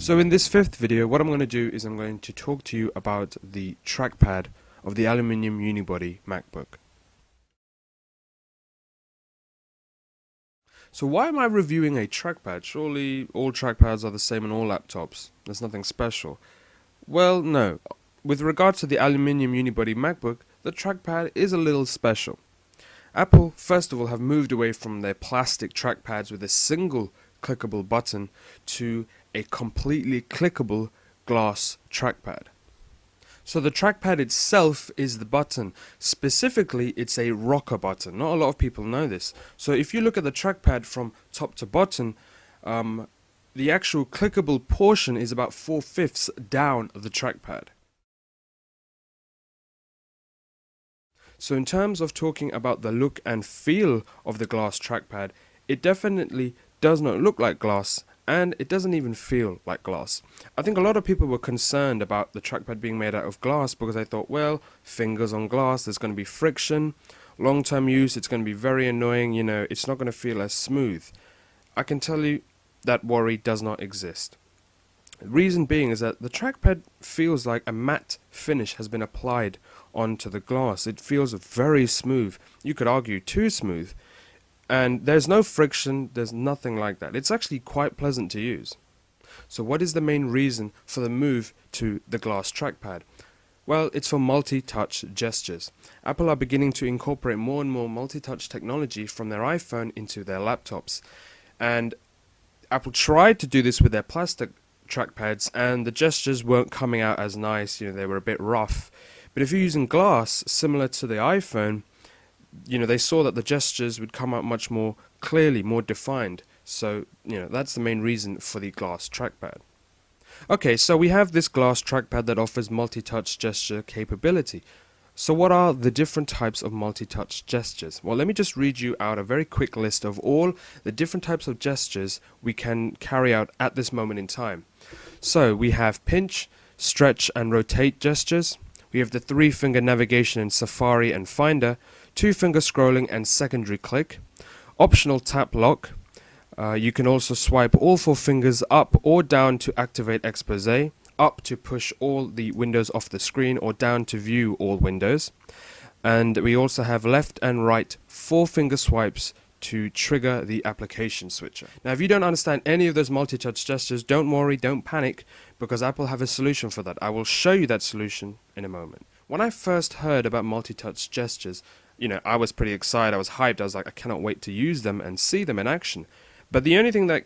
So in this fifth video, what I'm going to do is I'm going to talk to you about the trackpad of the Aluminium Unibody MacBook. So why am I reviewing a trackpad? Surely all trackpads are the same on all laptops. There's nothing special. Well, no. With regards to the Aluminium Unibody MacBook, the trackpad is a little special. Apple, first of all, have moved away from their plastic trackpads with a single clickable button to a completely clickable glass trackpad. So the trackpad itself is the button. Specifically, it's a rocker button. Not a lot of people know this. So if you look at the trackpad from top to bottom, the actual clickable portion is about 4/5 down of the trackpad. So in terms of talking about the look and feel of the glass trackpad, it definitely does not look like glass, and it doesn't even feel like glass. I think a lot of people were concerned about the trackpad being made out of glass because they thought, well, fingers on glass, there's going to be friction, long-term use, it's going to be very annoying, it's not going to feel as smooth. I can tell you that worry does not exist. The reason being is that the trackpad feels like a matte finish has been applied onto the glass. It feels very smooth. You could argue too smooth. And there's no friction, there's nothing like that. It's actually quite pleasant to use. So what is the main reason for the move to the glass trackpad? Well, it's for multi-touch gestures. Apple are beginning to incorporate more and more multi-touch technology from their iPhone into their laptops. And Apple tried to do this with their plastic trackpads, and the gestures weren't coming out as nice, they were a bit rough. But if you're using glass, similar to the iPhone, they saw that the gestures would come out much more clearly, more defined. So, that's the main reason for the glass trackpad. Okay, so we have this glass trackpad that offers multi-touch gesture capability. So what are the different types of multi-touch gestures? Well, let me just read you out a very quick list of all the different types of gestures we can carry out at this moment in time. So we have pinch, stretch and rotate gestures. We have the 3-finger navigation in Safari and Finder, 2-finger scrolling and secondary click, optional tap lock. You can also swipe all 4 fingers up or down to activate expose, up to push all the windows off the screen, or down to view all windows. And we also have left and right 4-finger swipes to trigger the application switcher. Now, if you don't understand any of those multi-touch gestures, don't worry, don't panic, because Apple have a solution for that. I will show you that solution in a moment. When I first heard about multi-touch gestures, I was pretty excited, I was hyped, I was like, I cannot wait to use them and see them in action. But the only thing that,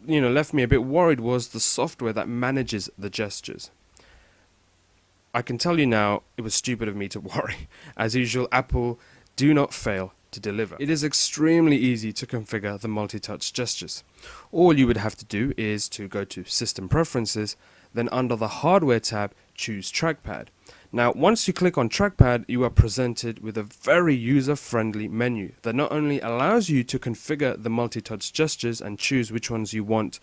left me a bit worried was the software that manages the gestures. I can tell you now, it was stupid of me to worry. As usual, Apple do not fail to deliver. It is extremely easy to configure the multi-touch gestures. All you would have to do is to go to System Preferences, then under the Hardware tab, choose Trackpad. Now, once you click on Trackpad, you are presented with a very user-friendly menu that not only allows you to configure the multi-touch gestures and choose which ones you want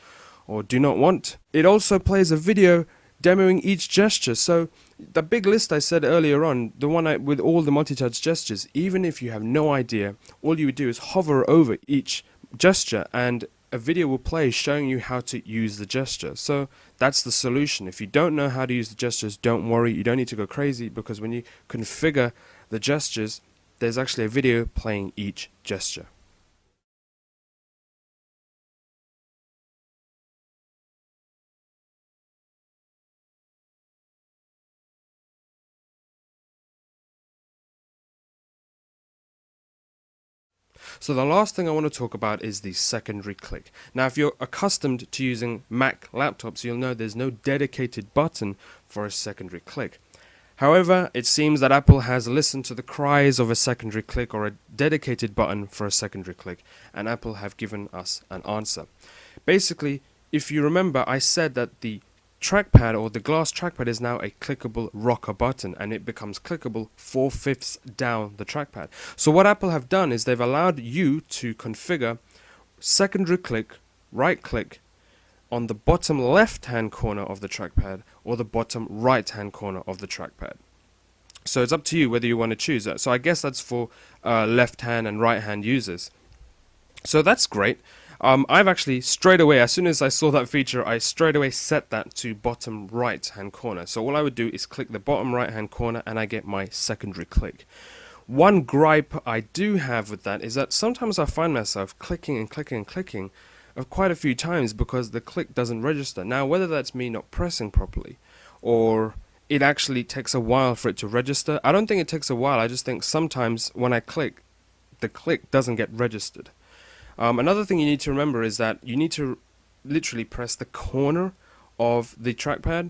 or do not want, it also plays a video demoing each gesture. So the big list I said earlier on, the one with all the multi-touch gestures, even if you have no idea, all you would do is hover over each gesture and a video will play showing you how to use the gesture. So that's the solution. If you don't know how to use the gestures, don't worry, you don't need to go crazy, because when you configure the gestures, there's actually a video playing each gesture. So the last thing I want to talk about is the secondary click. Now, if you're accustomed to using Mac laptops, you'll know there's no dedicated button for a secondary click. However, it seems that Apple has listened to the cries of a secondary click or a dedicated button for a secondary click, and Apple have given us an answer. Basically, if you remember, I said that the trackpad or the glass trackpad is now a clickable rocker button, and it becomes clickable 4/5 down the trackpad. So what Apple have done is they've allowed you to configure secondary click, right click on the bottom left hand corner of the trackpad or the bottom right hand corner of the trackpad. So it's up to you whether you want to choose that. So I guess that's for left hand and right hand users. So that's great. I've actually straight away, as soon as I saw that feature, I straight away set that to bottom right hand corner. So all I would do is click the bottom right hand corner and I get my secondary click. One gripe I do have with that is that sometimes I find myself clicking and clicking and clicking quite a few times because the click doesn't register. Now, whether that's me not pressing properly or it actually takes a while for it to register, I don't think it takes a while. I just think sometimes when I click, the click doesn't get registered. Another thing you need to remember is that you need to literally press the corner of the trackpad.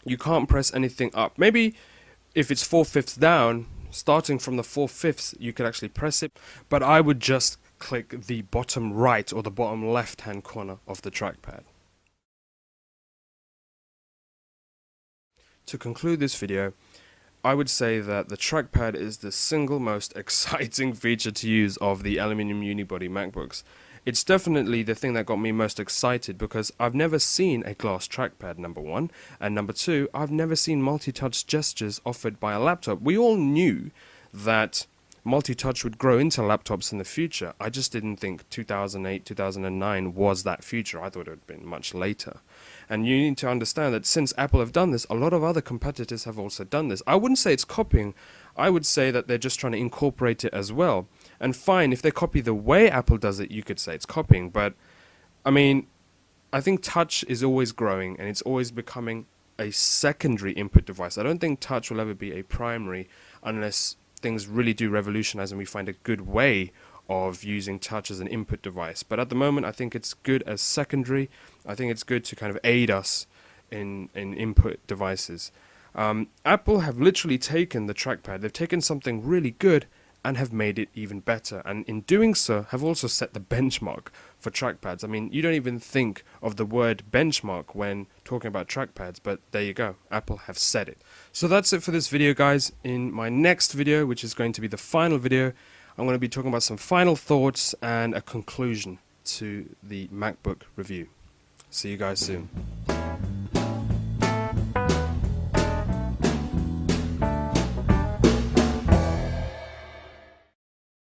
You can't press anything up. Maybe if it's 4/5 down, starting from the 4/5, you could actually press it, but I would just click the bottom right or the bottom left hand corner of the trackpad. To conclude this video, I would say that the trackpad is the single most exciting feature to use of the Aluminium Unibody MacBooks. It's definitely the thing that got me most excited because I've never seen a glass trackpad, number one, and number two, I've never seen multi-touch gestures offered by a laptop. We all knew that multi-touch would grow into laptops in the future. I just didn't think 2008, 2009 was that future. I thought it would have been much later. And you need to understand that since Apple have done this, a lot of other competitors have also done this. I wouldn't say it's copying. I would say that they're just trying to incorporate it as well. And fine, if they copy the way Apple does it, you could say it's copying. But, I mean, I think touch is always growing and it's always becoming a secondary input device. I don't think touch will ever be a primary unless things really do revolutionize and we find a good way of using touch as an input device. But at the moment, I think it's good as secondary. I think it's good to kind of aid us in input devices. Apple have literally taken the trackpad. They've taken something really good and have made it even better. And in doing so, have also set the benchmark for trackpads. I mean, you don't even think of the word benchmark when talking about trackpads, but there you go. Apple have said it. So that's it for this video, guys. In my next video, which is going to be the final video, I'm going to be talking about some final thoughts and a conclusion to the MacBook review. See you guys soon.